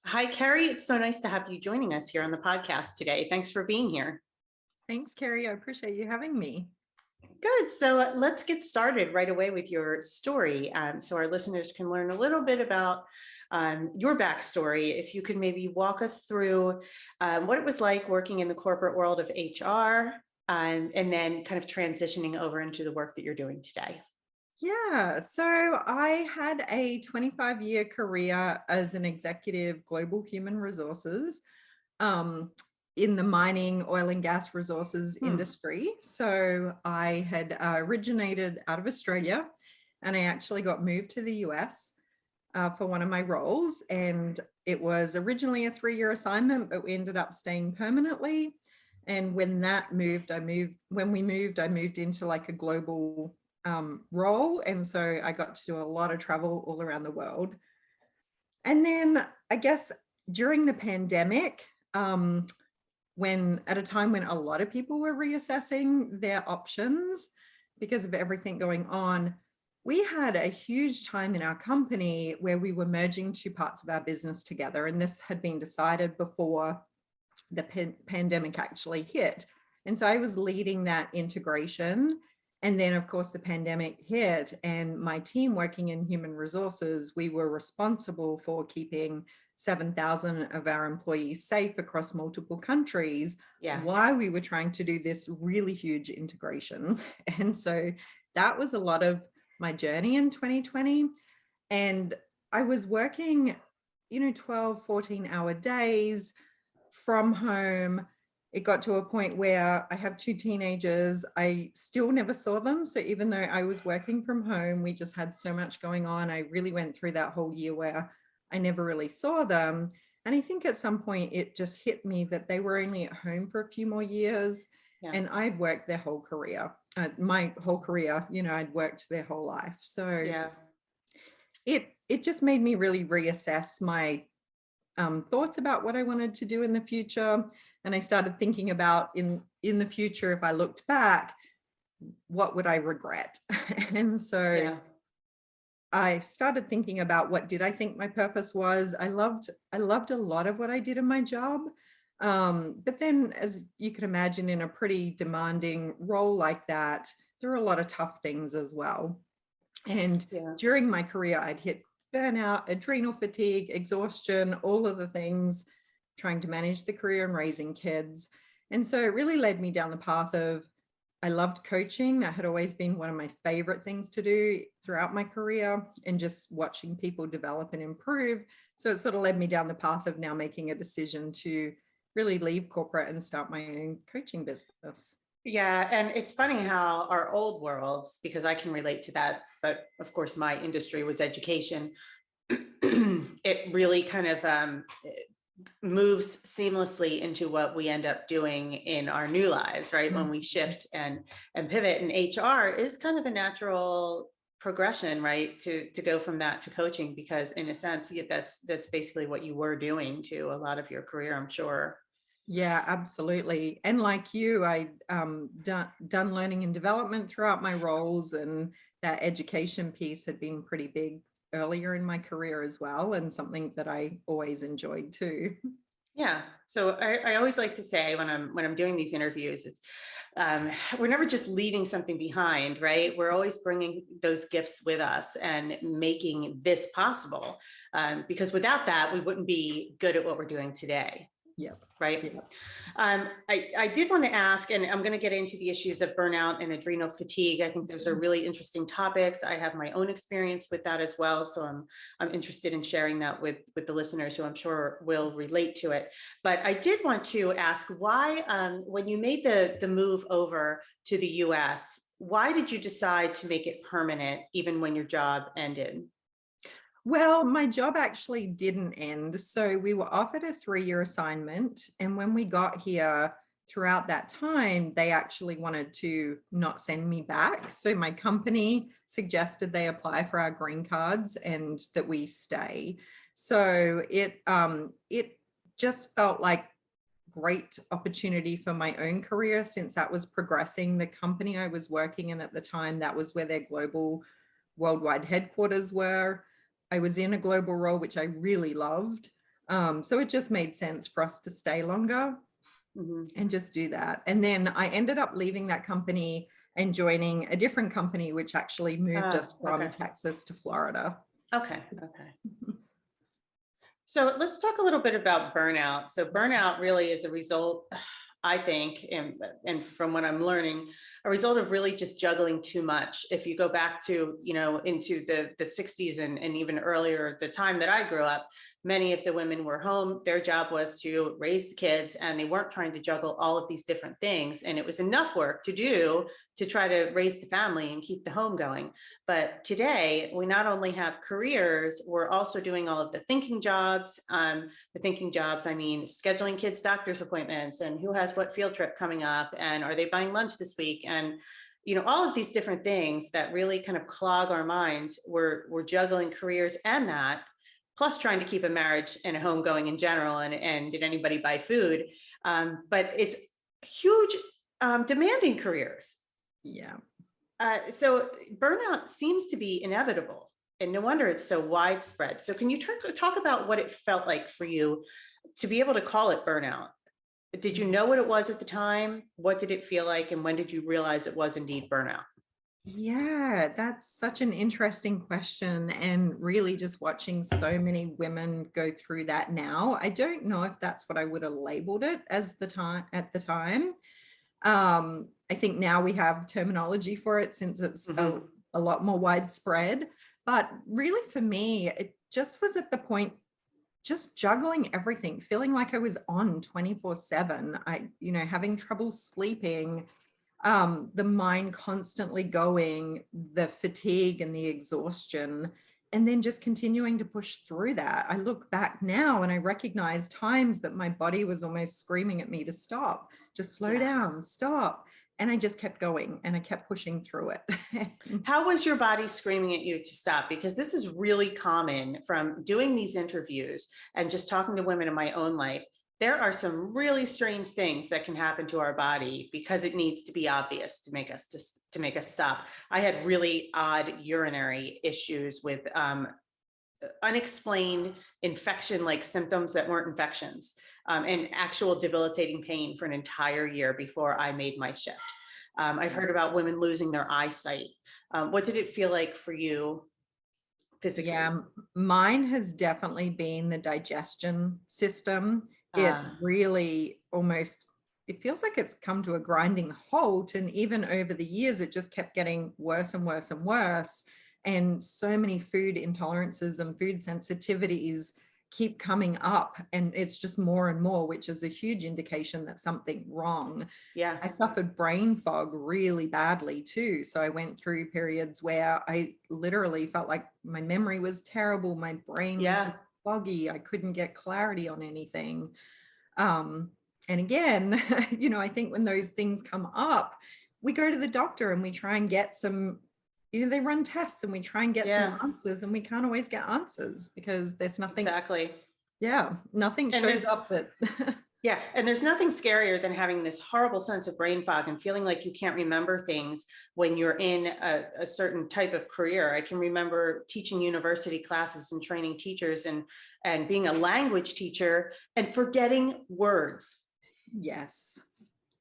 Hi, Kerrie. It's so nice to have you joining us here on the podcast today. Thanks for being here. Thanks, Kerrie. I appreciate you having me. Good. So let's get started right away with your story so our listeners can learn a little bit about your backstory. If you could maybe walk us through what it was like working in the corporate world of HR and then kind of transitioning over into the work that you're doing today. Yeah, so I had a 25-year career as an executive global human resources um, in the mining, oil and gas resources industry. So I had originated out of Australia and I actually got moved to the US for one of my roles. And it was originally a 3-year assignment, but we ended up staying permanently. And when that moved, when we moved, I moved into like a global role. And so I got to do a lot of travel all around the world. And then I guess during the pandemic, when at a time when a lot of people were reassessing their options because of everything going on, we had a huge time in our company where we were merging two parts of our business together. And this had been decided before the pandemic actually hit. And so I was leading that integration. And then, of course, the pandemic hit, and my team working in human resources, we were responsible for keeping 7,000 of our employees safe across multiple countries while we were trying to do this really huge integration. And so that was a lot of my journey in 2020. And I was working, 12, 14-hour days from home. It got to a point where I have two teenagers. I still never saw them. So even though I was working from home, we just had so much going on. I really went through that whole year where I never really saw them. And I think at some point it just hit me that they were only at home for a few more years. And I'd worked their whole career, my whole career, I'd worked their whole life. So it just made me really reassess my thoughts about what I wanted to do in the future. And I started thinking about in the future, if I looked back, what would I regret? And so I started thinking about what did I think my purpose was. I loved a lot of what I did in my job. But then, as you could imagine, in a pretty demanding role like that, there are a lot of tough things as well. And during my career, I'd hit burnout, adrenal fatigue, exhaustion, all of the things, trying to manage the career and raising kids. And so it really led me down the path of, I loved coaching. That had always been one of my favorite things to do throughout my career, and just watching people develop and improve. So it sort of led me down the path of now making a decision to really leave corporate and start my own coaching business. Yeah, and it's funny how our old worlds, because I can relate to that, but of course my industry was education. It really kind of moves seamlessly into what we end up doing in our new lives, right? When we shift and pivot, and HR is kind of a natural progression, right? To go from that to coaching, because in a sense, that's basically what you were doing to a lot of your career, I'm sure. Yeah, absolutely. And like you, I done learning and development throughout my roles, and that education piece had been pretty big earlier in my career as well, and something that I always enjoyed too. Yeah. So I always like to say when I'm doing these interviews, it's we're never just leaving something behind, right? We're always bringing those gifts with us and making this possible. Because without that, we wouldn't be good at what we're doing today. Yep. Right. Yep. I did want to ask, and I'm going to get into the issues of burnout and adrenal fatigue. I think those are really interesting topics. I have my own experience with that as well. So I'm interested in sharing that with the listeners, who I'm sure will relate to it. But I did want to ask why, when you made the move over to the US, why did you decide to make it permanent, even when your job ended? Well, my job actually didn't end. So we were offered a 3-year assignment. And when we got here, throughout that time, they actually wanted to not send me back. So my company suggested they apply for our green cards and that we stay. So it just felt like great opportunity for my own career, since that was progressing. The company I was working in at the time, that was where their global worldwide headquarters were. I was in a global role, which I really loved. So it just made sense for us to stay longer Mhm. and just do that. And then I ended up leaving that company and joining a different company, which actually moved Ah, us from okay. Texas to Florida. Okay. Okay. So let's talk a little bit about burnout. So burnout really is a result, I think, and from what I'm learning, a result of really just juggling too much. If you go back to, into the 60s and even earlier, the time that I grew up, many of the women were home. Their job was to raise the kids, and they weren't trying to juggle all of these different things. And it was enough work to do to try to raise the family and keep the home going. But today, we not only have careers, we're also doing all of the thinking jobs. The thinking jobs, I mean, scheduling kids' doctor's appointments and who has what field trip coming up and are they buying lunch this week? And all of these different things that really kind of clog our minds. We're juggling careers and that, plus trying to keep a marriage and a home going in general. And did anybody buy food? But it's huge, demanding careers. Yeah. So burnout seems to be inevitable, and no wonder it's so widespread. So can you talk about what it felt like for you to be able to call it burnout? Did you know what it was at the time? What did it feel like? And when did you realize it was indeed burnout? Yeah, that's such an interesting question. And really just watching so many women go through that now. I don't know if that's what I would have labeled it as the time at the time. I think now we have terminology for it since it's Mhm. a lot more widespread. But really for me, it just was at the point just juggling everything, feeling like I was on 24/7. Having trouble sleeping, the mind constantly going, the fatigue and the exhaustion, and then just continuing to push through that. I look back now and I recognize times that my body was almost screaming at me to stop, just slow Yeah. down, stop. And I just kept going and I kept pushing through it. How was your body screaming at you to stop? Because this is really common from doing these interviews and just talking to women in my own life. There are some really strange things that can happen to our body because it needs to be obvious to make us to make us stop. I had really odd urinary issues with unexplained infection-like symptoms that weren't infections, and actual debilitating pain for an entire year before I made my shift. I've heard about women losing their eyesight. What did it feel like for you Yeah, physically? mine has definitely been the digestion system. It Uh, really almost, it feels like it's come to a grinding halt. And even over the years, it just kept getting worse and worse and worse. And so many food intolerances and food sensitivities keep coming up. And it's just more and more, which is a huge indication that something wrong. yeah, I suffered brain fog really badly too. So I went through periods where I literally felt like my memory was terrible. My brain was yeah. just foggy. I couldn't get clarity on anything. Um, and again, I think when those things come up, we go to the doctor and we try and get some, they run tests and we try and get some Yeah, answers, and we can't always get answers because there's nothing, exactly. yeah, nothing And shows up that, there's nothing scarier than having this horrible sense of brain fog and feeling like you can't remember things when you're in a certain type of career. I can remember teaching university classes and training teachers and being a language teacher and forgetting words. yes.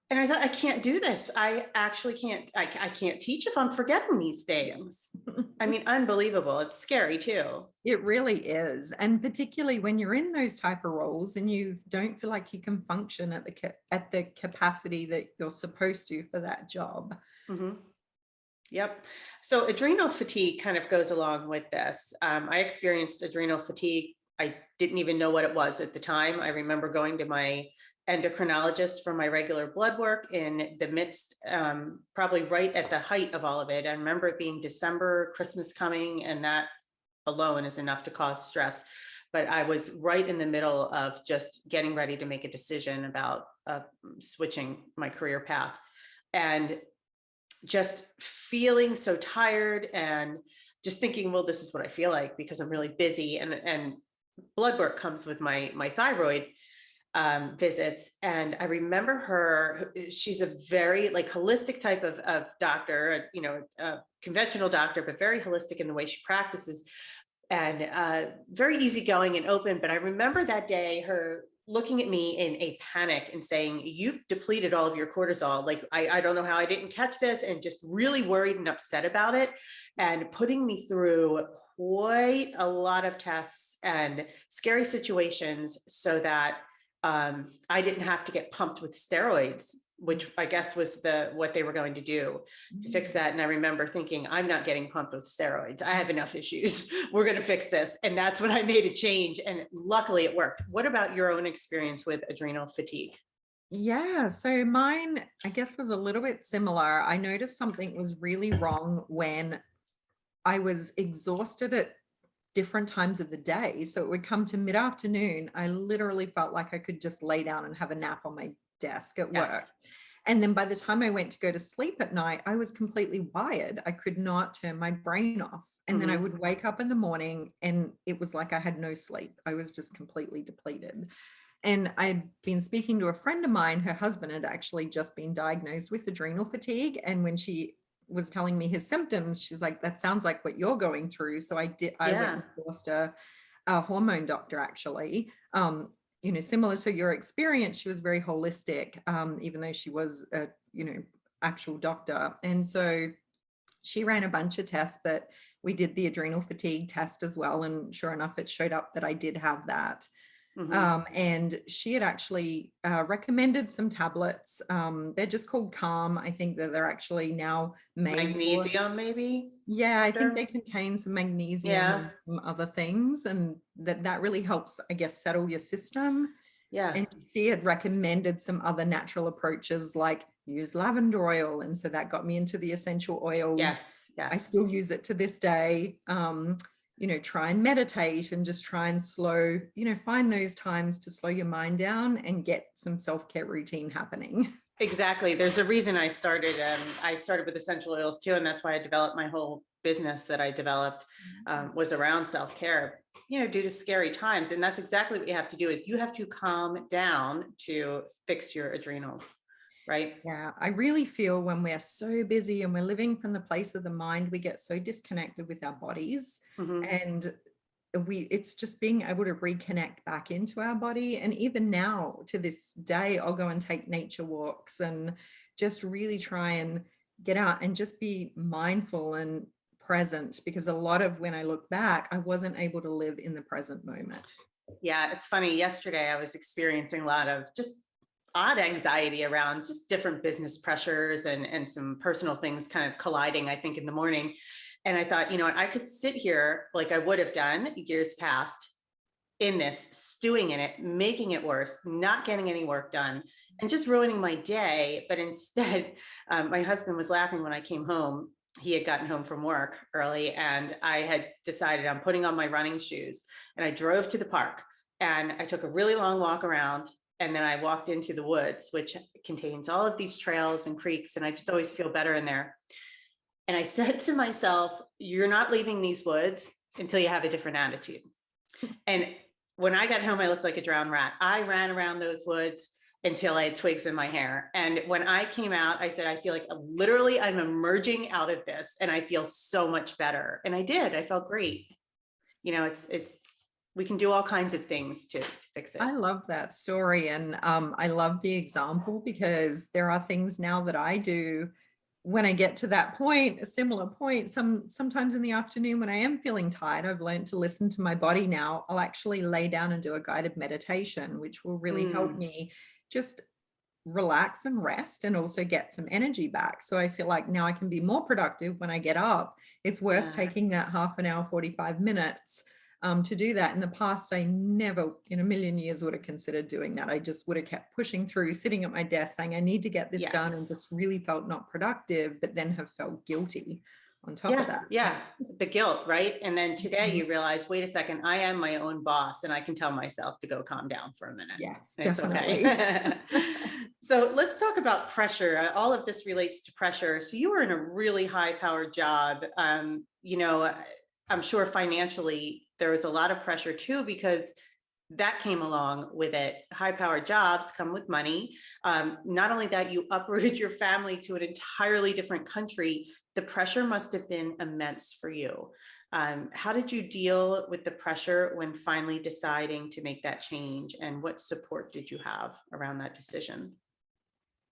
And I thought, I can't do this. I actually can't, I can't teach if I'm forgetting these Yeah. things. I mean, unbelievable. It's scary too. It really is. And particularly when you're in those type of roles and you don't feel like you can function at at the capacity that you're supposed to for that job. Mhm. Yep. So adrenal fatigue kind of goes along with this. I experienced adrenal fatigue. I didn't even know what it was at the time. I remember going to my endocrinologist for my regular blood work in the midst, probably right at the height of all of it. I remember it being December, Christmas coming, and that alone is enough to cause stress. But I was right in the middle of just getting ready to make a decision about switching my career path. And just feeling so tired and just thinking, well, this is what I feel like because I'm really busy. And blood work comes with my thyroid visits. And I remember her, she's a very like holistic type of doctor, a conventional doctor, but very holistic in the way she practices. and very easygoing and open. But I remember that day, her looking at me in a panic and saying, "You've depleted all of your cortisol. Like, I don't know how I didn't catch this," and just really worried and upset about it, and putting me through quite a lot of tests and scary situations so that I didn't have to get pumped with steroids, which I guess was what they were going to do to fix that. And I remember thinking, I'm not getting pumped with steroids. I have enough issues. We're going to fix this. And that's when I made a change. And luckily it worked. What about your own experience with adrenal fatigue? Yeah, so mine, I guess, was a little bit similar. I noticed something was really wrong when I was exhausted at different times of the day. So it would come to mid-afternoon. I literally felt like I could just lay down and have a nap on my desk at work. Yes. And then by the time I went to go to sleep at night, I was completely wired. I could not turn my brain off. And then I would wake up in the morning and it was like I had no sleep. I was just completely depleted. And I'd been speaking to a friend of mine, her husband had actually just been diagnosed with adrenal fatigue. And when she was telling me his symptoms, she's like, that sounds like what you're going through. So I went Yeah. and sourced a hormone doctor actually. Similar to your experience, she was very holistic, even though she was a, actual doctor. And so she ran a bunch of tests, but we did the adrenal fatigue test as well. And sure enough, it showed up that I did have that. And she had actually recommended some tablets. They're just called Calm. I think that they're actually now made for, Magnesium, maybe. yeah, I think Sure. they contain some magnesium Yeah. and some other things, and that really helps, I guess, settle your system. Yeah. And she had recommended some other natural approaches like use lavender oil. And so that got me into the essential oils. Yes. I Yes. still use it to this day. Try and meditate and just try and find those times to slow your mind down and get some self-care routine happening. Exactly. There's a reason I started. I started with essential oils too, and that's why I developed my whole business that I developed was around self-care. Due to scary times, and that's exactly what you have to do. Is you have to calm down to fix your adrenals, right? Yeah, I really feel when we're so busy and we're living from the place of the mind, we get so disconnected with our bodies, Mm-hmm. and it's just being able to reconnect back into our body. And even now to this day, I'll go and take nature walks and just really try and get out and just be mindful and present, because a lot of when I look back, I wasn't able to live in the present moment. Yeah, it's funny. Yesterday, I was experiencing a lot of just odd anxiety around just different business pressures and some personal things kind of colliding, I think, in the morning. And I thought, I could sit here like I would have done years past in this, stewing in it, making it worse, not getting any work done, and just ruining my day. But instead, my husband was laughing when I came home. He had gotten home from work early, and I had decided I'm putting on my running shoes, and I drove to the park, and I took a really long walk around. And then I walked into the woods, which contains all of these trails and creeks, and I just always feel better in there. And I said to myself, you're not leaving these woods until you have a different attitude. And when I got home, I looked like a drowned rat. I ran around those woods until I had twigs in my hair. And when I came out, I said, I feel like literally I'm emerging out of this and I feel so much better. And I did. I felt great. We can do all kinds of things to fix it. I love that story. And I love the example, because there are things now that I do when I get to that point, a similar point, sometimes in the afternoon when I am feeling tired. I've learned to listen to my body now. I'll actually lay down and do a guided meditation, which will really help me just relax and rest and also get some energy back. So I feel like now I can be more productive when I get up. It's worth taking that half an hour, 45 minutes to do that. In the past, I never in a million years would have considered doing that. I just would have kept pushing through, sitting at my desk saying, I need to get this done, and just really felt not productive, but then have felt guilty on top of that. Yeah, the guilt, right? And then today you realize, wait a second, I am my own boss, and I can tell myself to go calm down for a minute. Yes, It's definitely. okay. So let's talk about pressure. All of this relates to pressure. So you were in a really high-powered job. I'm sure financially there was a lot of pressure too, because that came along with it. High-powered jobs come with money. Not only that, you uprooted your family to an entirely different country. The pressure must have been immense for you. How did you deal with the pressure when finally deciding to make that change? And what support did you have around that decision?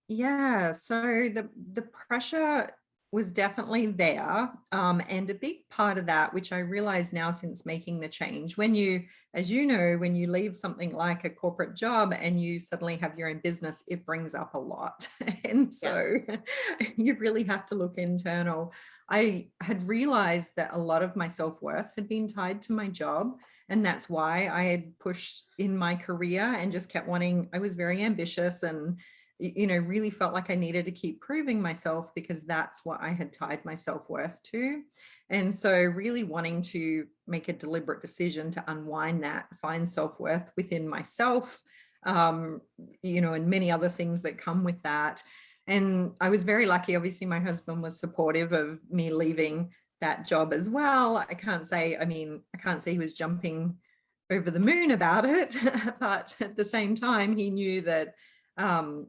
Yeah, so the pressure was definitely there. And a big part of that, which I realize now since making the change, when you, as you know, when you leave something like a corporate job and you suddenly have your own business, it brings up a lot. And Yeah. so you really have to look internal. I had realized that a lot of my self-worth had been tied to my job. And that's why I had pushed in my career and just kept wanting, I was very ambitious and really felt like I needed to keep proving myself because that's what I had tied my self-worth to. And so really wanting to make a deliberate decision to unwind that, find self-worth within myself, and many other things that come with that. And I was very lucky. Obviously, my husband was supportive of me leaving that job as well. I can't say he was jumping over the moon about it, but at the same time, he knew that um,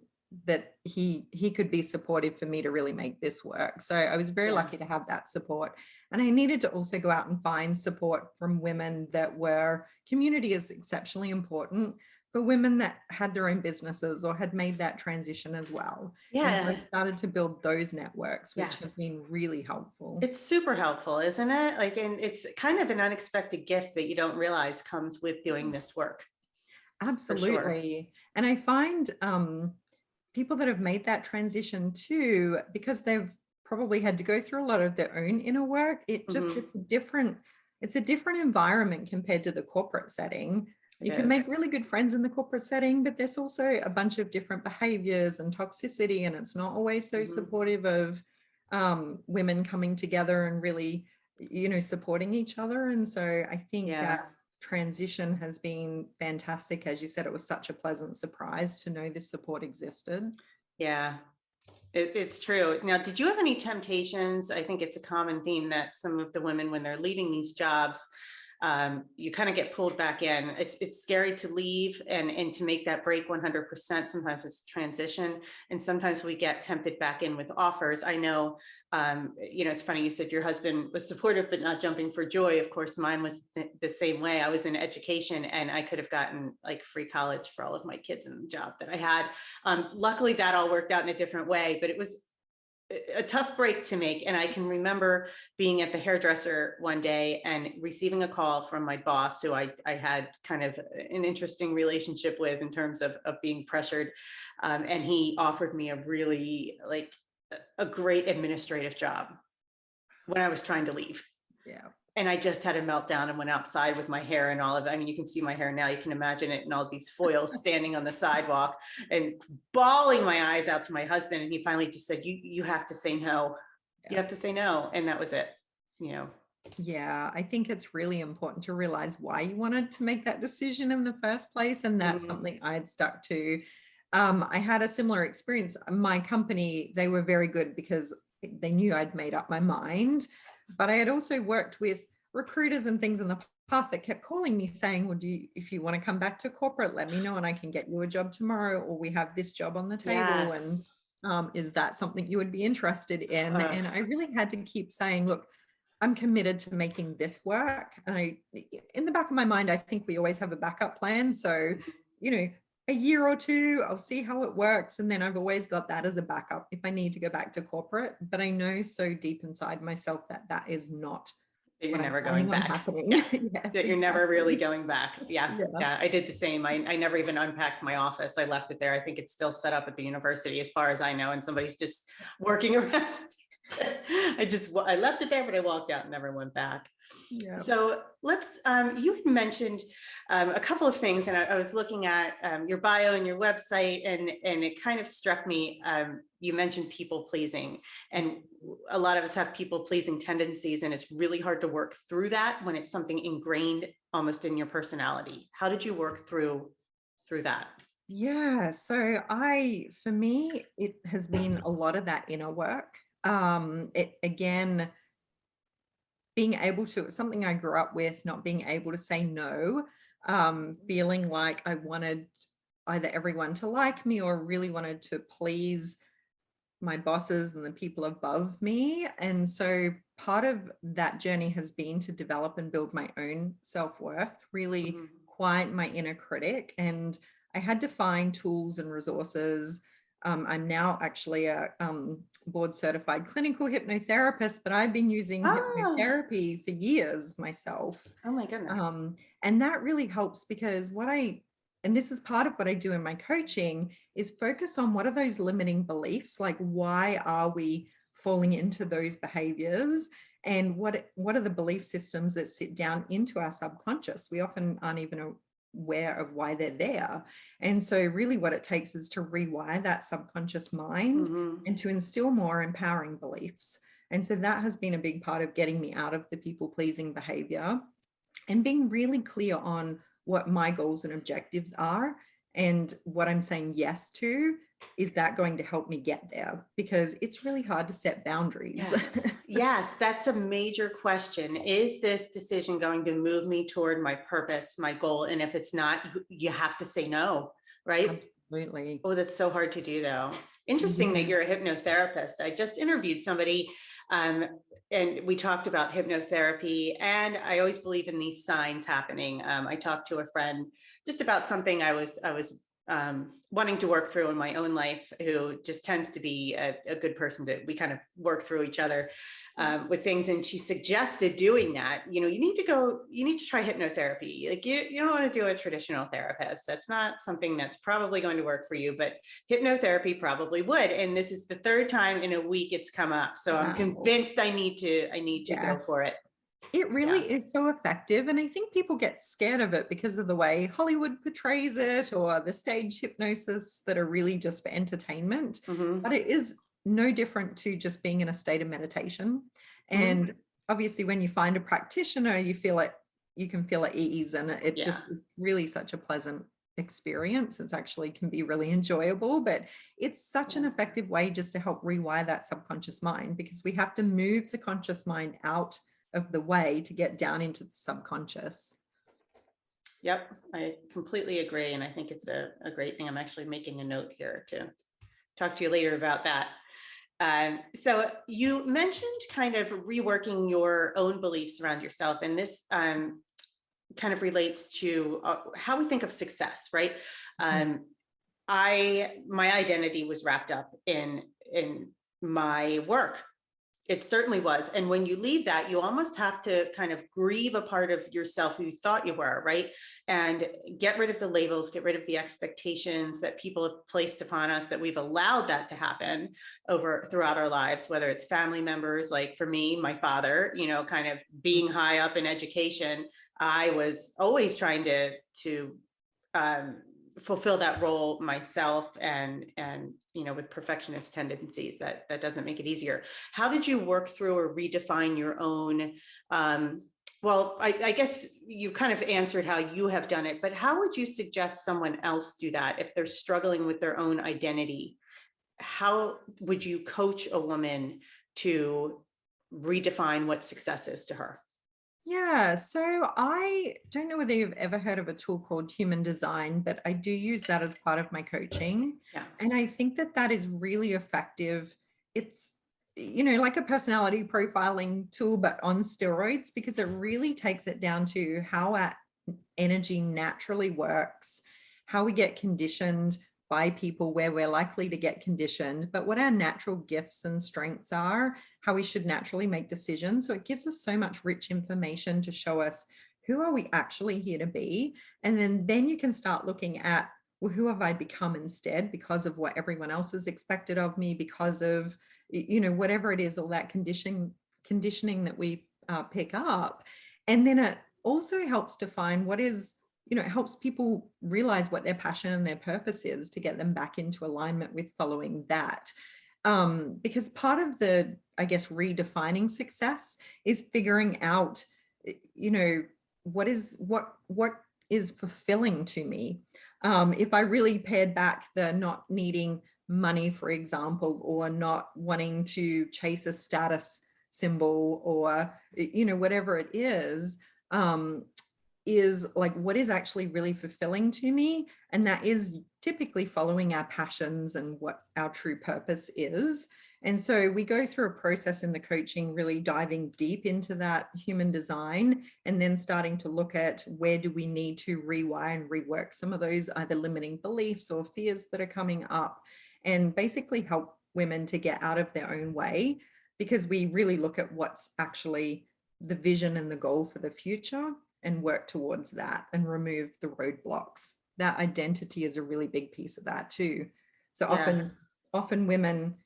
he could be supportive for me to really make this work. So I was very Yeah. lucky to have that support. And I needed to also go out and find support from women that were, community is exceptionally important for women that had their own businesses or had made that transition as well. And so Yeah. I started to build those networks, which have Yes. been really helpful. It's super helpful, isn't it? Like, and it's kind of an unexpected gift that you don't realize comes with doing this work, for sure. Absolutely. And I find people that have made that transition too, because they've probably had to go through a lot of their own inner work, Mhm. it's a different environment compared to the corporate setting. It You can is. make really good friends in the corporate setting, but there's also a bunch of different behaviors and toxicity, and it's not always so Mhm. supportive of women coming together and really, supporting each other. And so I think Yeah. that transition has been fantastic. As you said, it was such a pleasant surprise to know this support existed. Yeah. It's true. Now, did you have any temptations? I think it's a common theme that some of the women, when they're leaving these jobs, you kind of get pulled back in. It's scary to leave and to make that break 100%. Sometimes it's transition, and sometimes we get tempted back in with offers. I know, it's funny. You said your husband was supportive, but not jumping for joy. Of course, mine was the same way. I was in education, and I could have gotten like free college for all of my kids in the job that I had. Luckily, that all worked out in a different way, but it was a tough break to make. And I can remember being at the hairdresser one day and receiving a call from my boss, who I had kind of an interesting relationship with in terms of being pressured. And he offered me a really like a great administrative job when I was trying to leave. Yeah. And I just had a meltdown and went outside with my hair and all of it. I mean, you can see my hair now, you can imagine it, and all these foils standing on the sidewalk and bawling my eyes out to my husband. And he finally just said, you have to say no. You Yeah. have to say no. And that was it, you know. Yeah, I think it's really important to realize why you wanted to make that decision in the first place. And that's Mhm. something I'd stuck to. I had a similar experience. My company, they were very good because they knew I'd made up my mind. But I had also worked with recruiters and things in the past that kept calling me saying, well, if you want to come back to corporate, let me know and I can get you a job tomorrow, or we have this job on the table. And Yes. is that something you would be interested in? Uh, And I really had to keep saying, look, I'm committed to making this work. And in the back of my mind, I think we always have a backup plan. So, you know, a year or two, I'll see how it works. And then I've always got that as a backup if I need to go back to corporate. But I know so deep inside myself that that is not you're what I'm never going planning on back. happening. Yeah. Yes, That you're never really exactly. going back. Yeah. Yeah. Yeah. I did the same. I never even unpacked my office. I left it there. I think it's still set up at the university as far as I know. And somebody's just working around. I left it there, but I walked out and never went back. Yeah. So let's, you had mentioned a couple of things, and I was looking at your bio and your website, and it kind of struck me. You mentioned people pleasing, and a lot of us have people pleasing tendencies, and it's really hard to work through that when it's something ingrained almost in your personality. How did you work through that? Yeah. So for me, it has been a lot of that inner work. It again, being able to, it's something I grew up with, not being able to say no, feeling like I wanted either everyone to like me or really wanted to please my bosses and the people above me. And so part of that journey has been to develop and build my own self-worth, really quiet my inner critic. And I had to find tools and resources. I'm now actually a board certified clinical hypnotherapist, but I've been using hypnotherapy for years myself. Oh my goodness. And that really helps because and this is part of what I do in my coaching, is focus on what are those limiting beliefs, like why are we falling into those behaviors, and what are the belief systems that sit down into our subconscious. We often aren't even aware of why they're there. And so really what it takes is to rewire that subconscious mind and to instill more empowering beliefs. And so that has been a big part of getting me out of the people-pleasing behavior and being really clear on what my goals and objectives are, and what I'm saying yes to. Is that going to help me get there? Because it's really hard to set boundaries. Yes, yes, that's a major question. Is this decision going to move me toward my purpose, my goal? And if it's not, you have to say no, right? Absolutely. Oh, that's so hard to do though. Interesting that you're a hypnotherapist. I just interviewed somebody and we talked about hypnotherapy, and I always believe in these signs happening. I talked to a friend just about something I was wanting to work through in my own life, who just tends to be a good person that we kind of work through each other with things. And she suggested doing that. You need to try hypnotherapy. Like you don't want to do a traditional therapist. That's not something that's probably going to work for you, but hypnotherapy probably would. And this is the third time in a week it's come up. So I'm convinced I need to go for it. It really is so effective. And I think people get scared of it because of the way Hollywood portrays it, or the stage hypnosis that are really just for entertainment. But it is no different to just being in a state of meditation. And obviously when you find a practitioner, you can feel at ease, and it just really such a pleasant experience. It's actually can be really enjoyable, but it's such an effective way just to help rewire that subconscious mind, because we have to move the conscious mind out of the way to get down into the subconscious. Yep, I completely agree. And I think it's a great thing. I'm actually making a note here to talk to you later about that. So you mentioned kind of reworking your own beliefs around yourself. And this kind of relates to how we think of success, right? My identity was wrapped up in my work. It certainly was. And when you leave that, you almost have to kind of grieve a part of yourself who you thought you were, right? And get rid of the labels, get rid of the expectations that people have placed upon us, that we've allowed that to happen throughout our lives, whether it's family members. Like for me, my father, kind of being high up in education, I was always trying to fulfill that role myself, and with perfectionist tendencies, that doesn't make it easier. How did you work through or redefine your own well, I guess you kind of answered how you have done it, but how would you suggest someone else do that if they're struggling with their own identity? How would you coach a woman to redefine what success is to her? Yeah, so I don't know whether you've ever heard of a tool called human design, but I do use that as part of my coaching. Yeah. And I think that is really effective. It's, like a personality profiling tool, but on steroids, because it really takes it down to how our energy naturally works, how we get conditioned by people, where we're likely to get conditioned, but what our natural gifts and strengths are, how we should naturally make decisions. So it gives us so much rich information to show us who are we actually here to be. And then you can start looking at, well, who have I become instead because of what everyone else has expected of me, because of, whatever it is, all that conditioning that we pick up. And then it also helps define what is, it helps people realize what their passion and their purpose is, to get them back into alignment with following that. Because part of the, I guess, redefining success is figuring out, what is fulfilling to me. If I really pared back the not needing money, for example, or not wanting to chase a status symbol, or, whatever it is like, what is actually really fulfilling to me? And that is typically following our passions and what our true purpose is. And so we go through a process in the coaching, really diving deep into that human design and then starting to look at where do we need to rewire and rework some of those either limiting beliefs or fears that are coming up, and basically help women to get out of their own way, because we really look at what's actually the vision and the goal for the future and work towards that and remove the roadblocks. That identity is a really big piece of that too. So Yeah. often women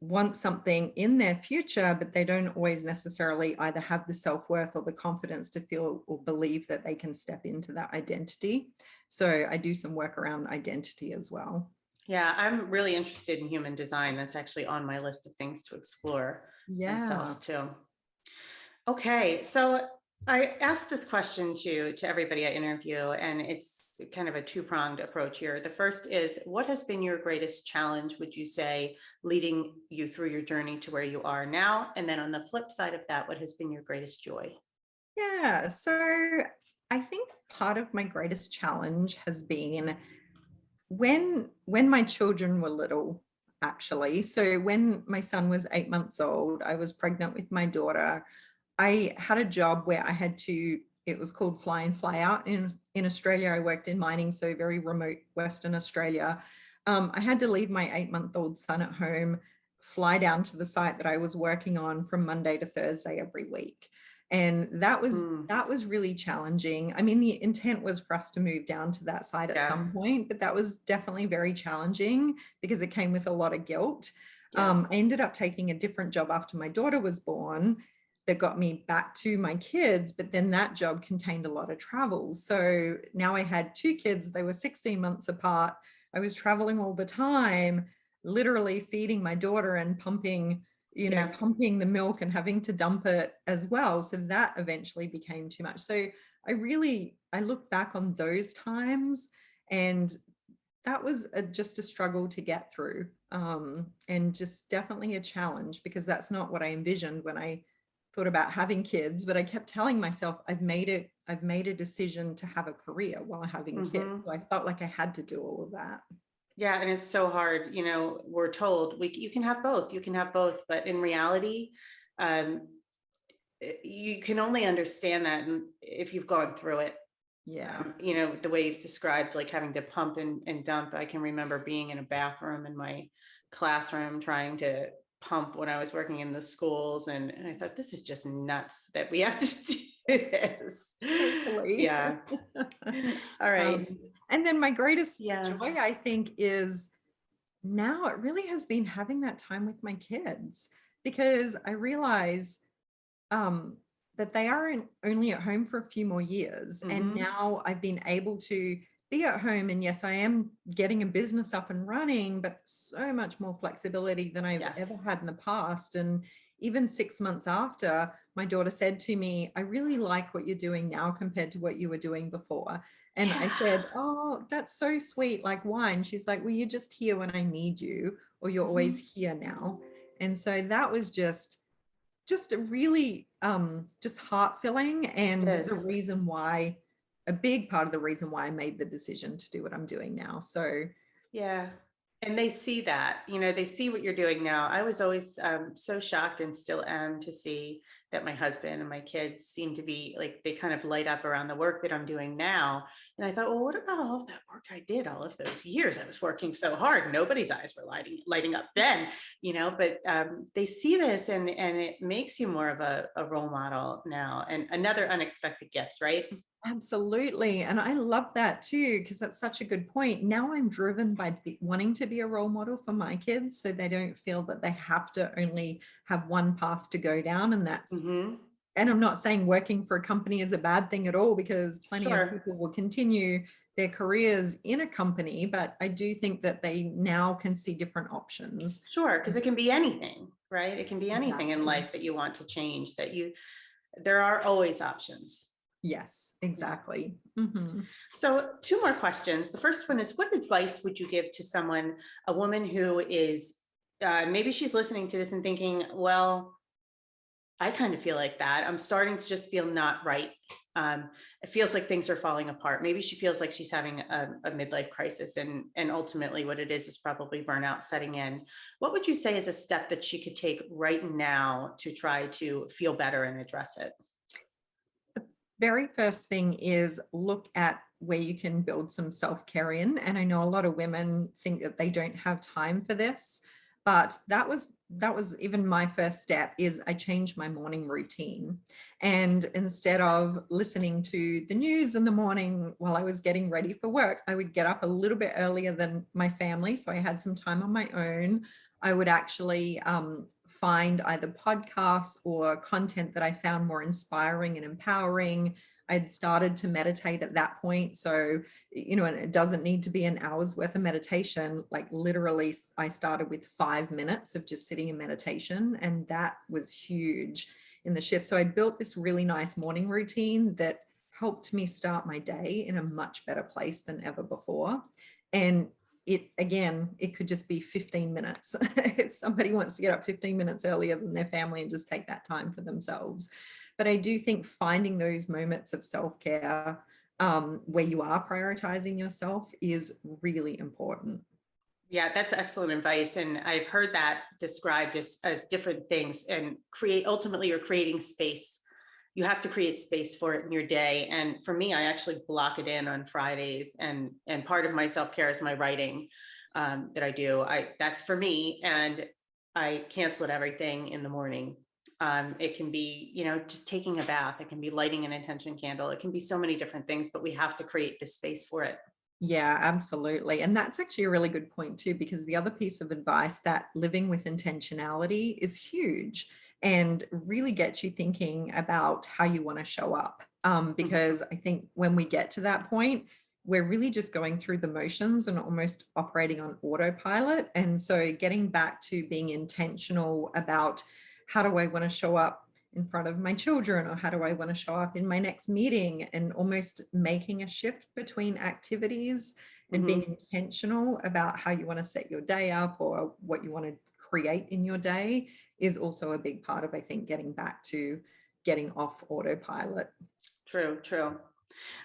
want something in their future, but they don't always necessarily either have the self-worth or the confidence to feel or believe that they can step into that identity. So I do some work around identity as well. Yeah, I'm really interested in human design. That's actually on my list of things to explore Yeah. myself too. Okay, so I asked this question to everybody I interview, and it's kind of a two-pronged approach here. The first is, what has been your greatest challenge, would you say, leading you through your journey to where you are now? And then on the flip side of that, what has been your greatest joy? Yeah. So I think part of my greatest challenge has been when my children were little, actually. So when my son was 8 months old, I was pregnant with my daughter. I had a job where I had to, it was called fly in, fly out. In Australia, I worked in mining, so very remote Western Australia. I had to leave my 8-month-old son at home, fly down to the site that I was working on from Monday to Thursday every week. And Hmm. that was really challenging. I mean, the intent was for us to move down to that site at Yeah, some point, but that was definitely very challenging because it came with a lot of guilt. yeah, I ended up taking a different job after my daughter was born that got me back to my kids, but then that job contained a lot of travel. So now I had two kids, they were 16 months apart. I was traveling all the time, literally feeding my daughter and pumping, yeah. pumping the milk and having to dump it as well. So that eventually became too much. So I look back on those times, and that was just a struggle to get through, and just definitely a challenge, because that's not what I envisioned when I thought about having kids. But I kept telling myself, I've made a decision to have a career while having kids. Hmm. So I felt like I had to do all of that. Yeah, and it's so hard. We're told you can have both, you can have both, but in reality, um, you can only understand that if you've gone through it. Yeah. The way you've described, like having to pump and dump. I can remember being in a bathroom in my classroom trying to pump when I was working in the schools. And I thought, this is just nuts that we have to do this. Totally. Yeah. All right. um, and then my greatest Yeah. joy, I think, is now it really has been having that time with my kids, because I realize um, that they are only at home for a few more years. And Hmm. now I've been able to be at home. And yes, I am getting a business up and running, but so much more flexibility than I've ever Yes. had in the past. And even 6 months after, my daughter said to me, I really like what you're doing now compared to what you were doing before. And I Yeah. said, oh, that's so sweet. Like, why? And she's like, well, you're just here when I need you, or you're always Hmm. here now. And so that was just a really just heart filling, It and is. a big part of the reason why I made the decision to do what I'm doing now. So Yeah. And they see that, they see what you're doing now. I was always so shocked, and still am, to see that my husband and my kids seem to be like, they kind of light up around the work that I'm doing now. And I thought, well, what about all of that work I did all of those years? I was working so hard. Nobody's eyes were lighting up then, but they see this, and it makes you more of a role model now, and another unexpected gift, right? absolutely. And I love that too, because that's such a good point. Now I'm driven by wanting to be a role model for my kids, so they don't feel that they have to only have one path to go down. Hmm. And I'm not saying working for a company is a bad thing at all, because plenty of Sure. people will continue their careers in a company, but I do think that they now can see different options. Sure, because it can be anything, right? It can be anything in Exactly. life that you want to change, there are always options. Yes, Yeah. exactly. Hmm. So, two more questions. The first one is, what advice would you give to someone, a woman who is, maybe she's listening to this and thinking, well, I kind of feel like that. I'm starting to just feel not right it feels like things are falling apart. Maybe she feels like she's having a midlife crisis, and ultimately what it is probably burnout setting in. What would you say is a step that she could take right now to try to feel better and address it? Very first thing is look at where you can build some self-care in. And I know a lot of women think that they don't have time for this, but that was even my first step is I changed my morning routine. And instead of listening to the news in the morning while I was getting ready for work, I would get up a little bit earlier than my family. So I had some time on my own. I would actually find either podcasts or content that I found more inspiring and empowering. I'd started to meditate at that point. So, and it doesn't need to be an hour's worth of meditation. Like literally, I started with 5 minutes of just sitting in meditation, and that was huge in the shift. So I built this really nice morning routine that helped me start my day in a much better place than ever before. And it could just be 15 minutes if somebody wants to get up 15 minutes earlier than their family and just take that time for themselves. But I do think finding those moments of self-care where you are prioritizing yourself is really important. Yeah, that's excellent advice. And I've heard that described as different things, and ultimately you're creating space. You have to create space for it in your day. And for me, I actually block it in on Fridays, and part of my self-care is my writing that I do. That's for me, and I cancel everything in the morning. It can be, just taking a bath. It can be lighting an intention candle. It can be so many different things, but we have to create this space for it. Yeah, absolutely. And that's actually a really good point too, because the other piece of advice, that living with intentionality, is huge and really gets you thinking about how you want to show up. Because I think when we get to that point, we're really just going through the motions and almost operating on autopilot. And so getting back to being intentional about how do I want to show up in front of my children, or how do I want to show up in my next meeting, and almost making a shift between activities and being intentional about how you want to set your day up or what you want to create in your day is also a big part of, I think, getting back to getting off autopilot. True, true.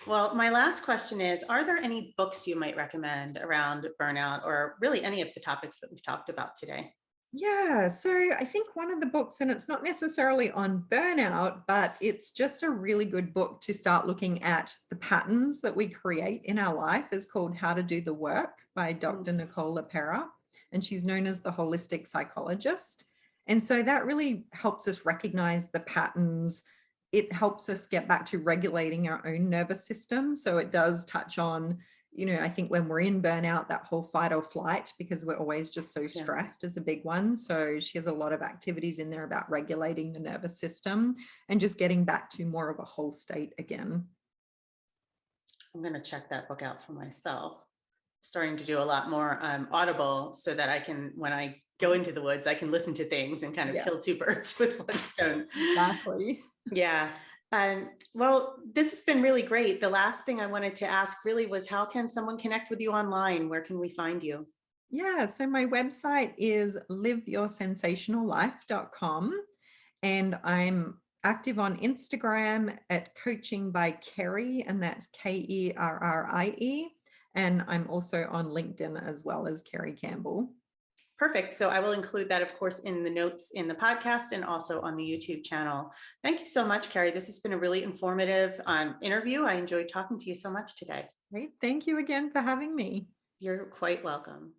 Well, my last question is, are there any books you might recommend around burnout, or really any of the topics that we've talked about today? Yeah, so I think one of the books, and it's not necessarily on burnout, but it's just a really good book to start looking at the patterns that we create in our life, is called How to Do the Work by Dr. Nicole LaPera. And she's known as the holistic psychologist. And so that really helps us recognize the patterns. It helps us get back to regulating our own nervous system. So it does touch on, I think when we're in burnout, that whole fight or flight, because we're always just so stressed, is a big one. So she has a lot of activities in there about regulating the nervous system and just getting back to more of a whole state again. I'm going to check that book out for myself. Starting to do a lot more Audible, so that I can, when I go into the woods, I can listen to things and kind of kill two birds with one stone. Exactly. Yeah. Well, this has been really great. The last thing I wanted to ask really was, how can someone connect with you online? Where can we find you? Yeah, so my website is liveyoursensationallife.com, and I'm active on Instagram at Coaching by Kerrie, and that's Kerrie. And I'm also on LinkedIn as well as Kerrie Campbell. Perfect. So I will include that, of course, in the notes in the podcast and also on the YouTube channel. Thank you so much, Kerrie. This has been a really informative interview. I enjoyed talking to you so much today. Great. Thank you again for having me. You're quite welcome.